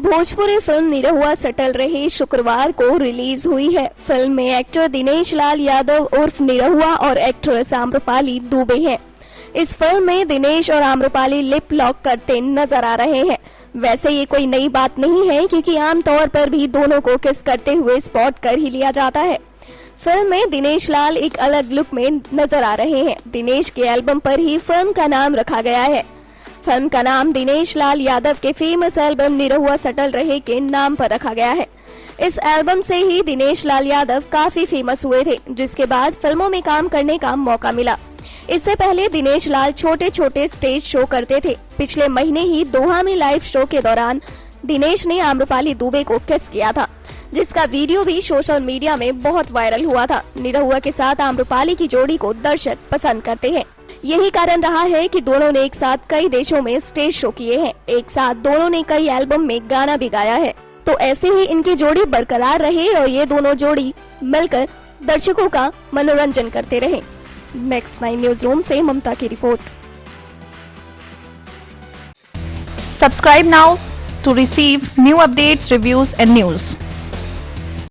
Bhojpuri film Nirahua subtle रहे शुक्रवार को रिलीज हुई है। फिल्म में एक्टर दिनेश लाल यादव उर्फ निरहुआ और एक्ट्रेस आम्रपाली दुबे हैं। इस फिल्म में दिनेश और आम्रपाली लिप लॉक करते नजर आ रहे हैं। वैसे ये कोई नई बात नहीं है, क्योंकि आमतौर पर भी दोनों को किस करते हुए स्पॉट कर ही लिया जाता है। फिल्म में दिनेश लाल एक अलग लुक में नजर आ रहे हैं। दिनेश के एल्बम पर ही फिल्म का नाम रखा गया है। फिल्म का नाम दिनेश लाल यादव के फेमस एल्बम निरहुआ सटल रहे के नाम पर रखा गया है। इस एल्बम से ही दिनेश लाल यादव काफी फेमस हुए थे, जिसके बाद फिल्मों में काम करने का मौका मिला। इससे पहले दिनेश लाल छोटे छोटे स्टेज शो करते थे। पिछले महीने ही दोहा में लाइव शो के दौरान दिनेश ने आम्रपाली दुबे को किस किया था, जिसका वीडियो भी सोशल मीडिया में बहुत वायरल हुआ था। निरहुआ के साथ आम्रपाली की जोड़ी को दर्शक पसंद करते हैं। यही कारण रहा है कि दोनों ने एक साथ कई देशों में स्टेज शो किए हैं। एक साथ दोनों ने कई एल्बम में गाना भी गाया है। तो ऐसे ही इनकी जोड़ी बरकरार रहे और ये दोनों जोड़ी मिलकर दर्शकों का मनोरंजन करते रहे। नेक्स्ट 9 न्यूज रूम से ममता की report. Subscribe now to receive new updates, reviews and news.